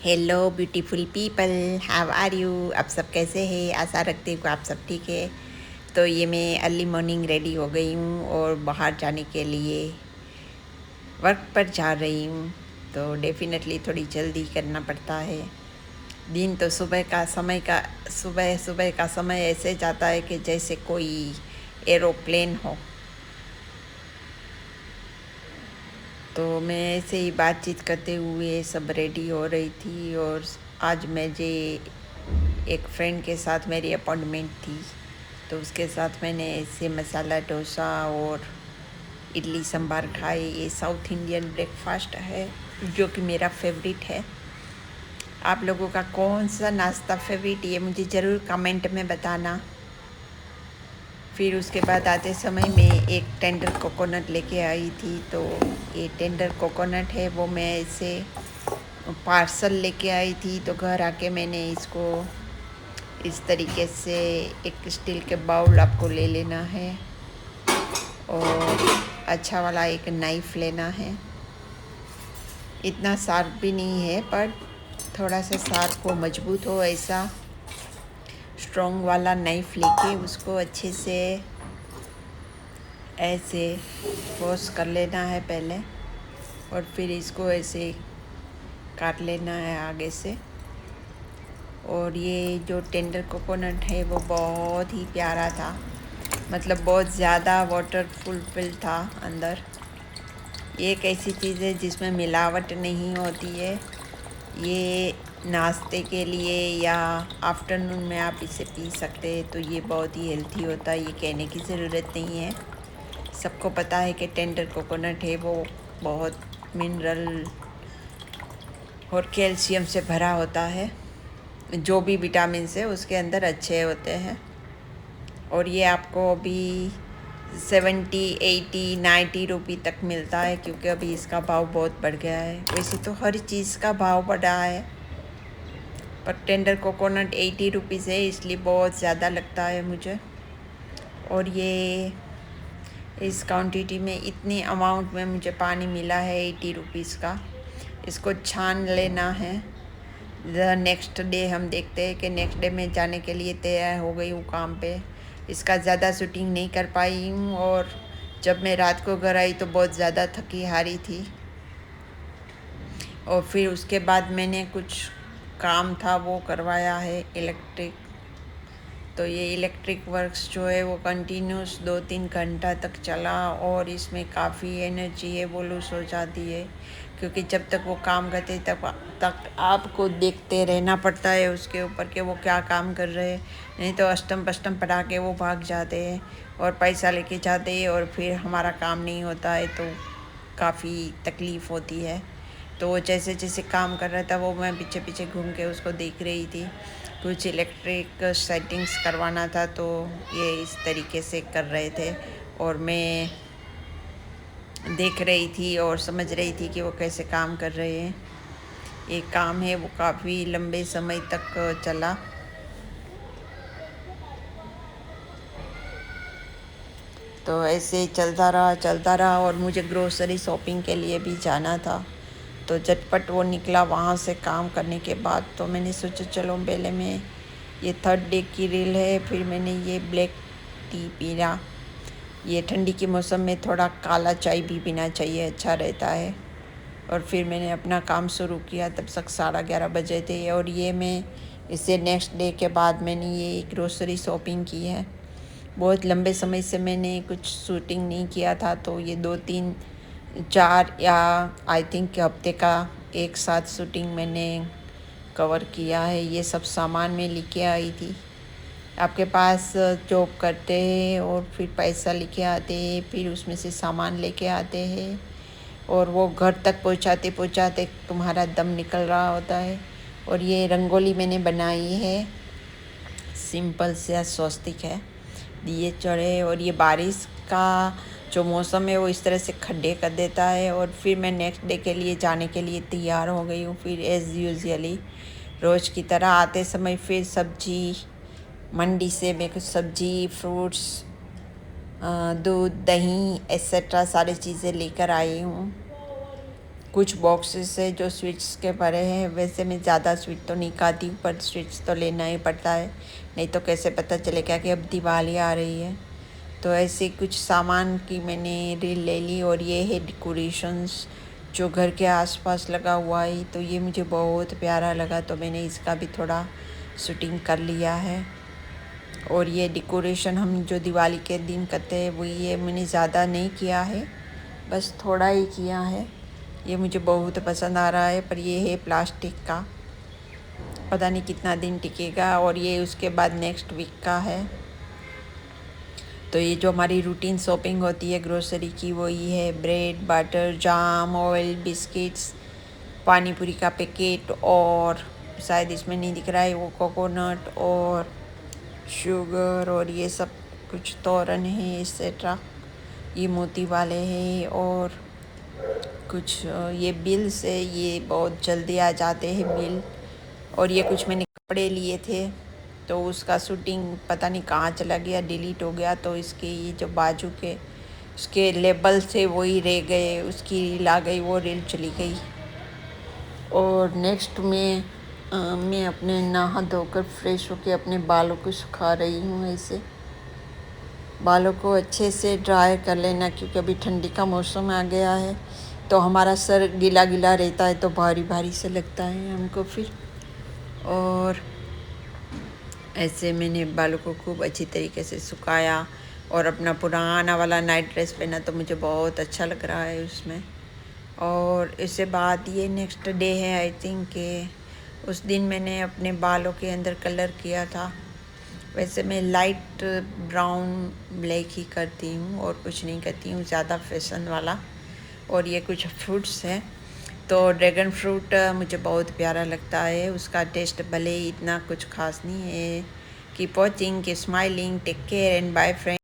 Hello beautiful people, how are you. आप सब कैसे हैं? आशा रखती हूँ आप सब ठीक है। तो ये मैं अर्ली मॉर्निंग रेडी हो गई हूँ और बाहर जाने के लिए वर्क पर जा रही हूँ। तो डेफिनेटली थोड़ी जल्दी करना पड़ता है। दिन तो सुबह सुबह का समय ऐसे जाता है कि जैसे कोई एरोप्लेन हो। तो मैं ऐसे ही बातचीत करते हुए सब रेडी हो रही थी और आज मुझे एक फ्रेंड के साथ मेरी अपॉइंटमेंट थी। तो उसके साथ मैंने ऐसे मसाला डोसा और इडली सांभर खाए। ये साउथ इंडियन ब्रेकफास्ट है जो कि मेरा फेवरेट है। आप लोगों का कौन सा नाश्ता फेवरेट है मुझे ज़रूर कमेंट में बताना। फिर उसके बाद आते समय मैं एक टेंडर कोकोनट लेके आई थी। तो ये टेंडर कोकोनट है वो मैं ऐसे पार्सल लेके आई थी। तो घर आके मैंने इसको इस तरीके से एक स्टील के बाउल आपको ले लेना है और अच्छा वाला एक नाइफ़ लेना है। इतना शार्प भी नहीं है पर थोड़ा सा शार्प हो, मजबूत हो, ऐसा स्ट्रॉन्ग वाला नाइफ़ लेके उसको अच्छे से ऐसे वॉश कर लेना है पहले और फिर इसको ऐसे काट लेना है आगे से। और ये जो टेंडर कोकोनट है वो बहुत ही प्यारा था, मतलब बहुत ज़्यादा वाटरफुल फिल था अंदर। ये एक ऐसी चीज़ है जिसमें मिलावट नहीं होती है। ये नाश्ते के लिए या आफ्टरनून में आप इसे पी सकते हैं। तो ये बहुत ही हेल्थी होता है, ये कहने की ज़रूरत नहीं है। सबको पता है कि टेंडर कोकोनट है वो बहुत मिनरल और कैल्शियम से भरा होता है। जो भी विटामिन है उसके अंदर अच्छे होते हैं। और ये आपको अभी 70, 80, 90 रुपये तक मिलता है क्योंकि अभी इसका भाव बहुत बढ़ गया है। वैसे तो हर चीज़ का भाव बढ़ा है पर टेंडर कोकोनट 80 रुपीज़ है इसलिए बहुत ज़्यादा लगता है मुझे। और ये इस क्वांटिटी में इतनी अमाउंट में मुझे पानी मिला है 80 रुपीज़ का। इसको छान लेना है। द नेक्स्ट डे हम देखते हैं कि नेक्स्ट डे में जाने के लिए तैयार हो गई हूँ काम पे। इसका ज़्यादा शूटिंग नहीं कर पाई हूँ और जब मैं रात को घर आई तो बहुत ज़्यादा थकी हारी थी। और फिर उसके बाद मैंने कुछ काम था वो करवाया है इलेक्ट्रिक। तो ये इलेक्ट्रिक वर्क्स जो है वो कंटिन्यूस 2-3 घंटा तक चला और इसमें काफ़ी एनर्जी है वो लूज़ हो जाती है क्योंकि जब तक वो काम करते तक आपको देखते रहना पड़ता है उसके ऊपर कि वो क्या काम कर रहे हैं। नहीं तो अष्टम पष्टम पढ़ा के वो भाग जाते हैं और पैसा लेके जाते हैं और फिर हमारा काम नहीं होता है तो काफ़ी तकलीफ़ होती है। तो वो जैसे जैसे काम कर रहा था वो मैं पीछे पीछे घूम के उसको देख रही थी। कुछ इलेक्ट्रिक सेटिंग्स करवाना था तो ये इस तरीके से कर रहे थे और मैं देख रही थी और समझ रही थी कि वो कैसे काम कर रहे हैं। ये काम है वो काफ़ी लंबे समय तक चला। तो ऐसे चलता रहा और मुझे ग्रोसरी शॉपिंग के लिए भी जाना था। तो झटपट वो निकला वहाँ से काम करने के बाद। तो मैंने सोचा चलो पहले मैं ये 3rd डे की रील है। फिर मैंने ये ब्लैक टी पीना। ये ठंडी के मौसम में थोड़ा काला चाय भी पीना चाहिए, अच्छा रहता है। और फिर मैंने अपना काम शुरू किया। तब तक 11:30 बजे थे और ये मैं इससे नेक्स्ट डे के बाद मैंने ये ग्रोसरी शॉपिंग की है। बहुत लंबे समय से मैंने कुछ शूटिंग नहीं किया था तो ये 2-3-4 या आई थिंक हफ्ते का एक साथ शूटिंग मैंने कवर किया है। ये सब सामान मैं लेके आई थी। आपके पास जॉब करते हैं और फिर पैसा लेके आते हैं, फिर उसमें से सामान लेके आते हैं और वो घर तक पहुंचाते पहुंचाते तुम्हारा दम निकल रहा होता है। और ये रंगोली मैंने बनाई है, सिंपल से स्वस्तिक है, दिए चढ़े। और ये बारिश का जो मौसम है वो इस तरह से खड्डे कर देता है। और फिर मैं नेक्स्ट डे के लिए जाने के लिए तैयार हो गई हूँ। फिर एज़ यूजुअली रोज़ की तरह आते समय फिर सब्जी मंडी से मैं कुछ सब्जी, फ्रूट्स, दूध, दही एक्सेट्रा सारी चीज़ें लेकर आई हूँ। कुछ बॉक्सेस है जो स्वीट्स के भरे हैं। वैसे मैं ज़्यादा स्वीट तो नहीं खाती हूँ, पर स्वीट्स तो लेना ही पड़ता है, नहीं तो कैसे पता चलेगा कि अब दिवाली आ रही है। तो ऐसे कुछ सामान की मैंने रील ले ली। और ये है डेकोरेशंस जो घर के आसपास लगा हुआ है, तो ये मुझे बहुत प्यारा लगा, तो मैंने इसका भी थोड़ा शूटिंग कर लिया है। और ये डेकोरेशन हम जो दिवाली के दिन करते हैं वो ये मैंने ज़्यादा नहीं किया है, बस थोड़ा ही किया है। ये मुझे बहुत पसंद आ रहा है, पर ये है प्लास्टिक का, पता नहीं कितना दिन टिकेगा। और ये उसके बाद नेक्स्ट वीक का है। तो ये जो हमारी रूटीन शॉपिंग होती है ग्रोसरी की, वो ये है ब्रेड, बटर, जाम, ऑयल, बिस्किट्स, पानी पूरी का पैकेट, और शायद इसमें नहीं दिख रहा है वो कोकोनट और शुगर, और ये सब कुछ तोरन है एक्सेट्रा, ये मोती वाले हैं। और कुछ ये बिल्स है, ये बहुत जल्दी आ जाते हैं बिल। और ये कुछ मैंने कपड़े लिए थे, तो उसका शूटिंग पता नहीं कहाँ चला गया, डिलीट हो गया। तो इसके ये जो बाजू के उसके लेबल थे वही रह गए, उसकी रील आ गई, वो रील चली गई। और नेक्स्ट में मैं अपने नहा धोकर फ्रेश होकर अपने बालों को सुखा रही हूँ। ऐसे बालों को अच्छे से ड्राई कर लेना, क्योंकि अभी ठंडी का मौसम आ गया है, तो हमारा सर गीला गीला रहता है, तो भारी भारी से लगता है हमको फिर। और ऐसे मैंने बालों को खूब अच्छी तरीके से सुखाया और अपना पुराना वाला नाइट ड्रेस पहना, तो मुझे बहुत अच्छा लग रहा है उसमें। और इससे बाद ये नेक्स्ट डे है, आई थिंक के उस दिन मैंने अपने बालों के अंदर कलर किया था। वैसे मैं लाइट ब्राउन ब्लैक ही करती हूँ और कुछ नहीं करती हूँ ज़्यादा फैशन वाला। और ये कुछ फ्रूट्स हैं, तो ड्रैगन फ्रूट मुझे बहुत प्यारा लगता है, उसका टेस्ट भले ही इतना कुछ खास नहीं है। Keep watching, keep smiling, take care and bye friends.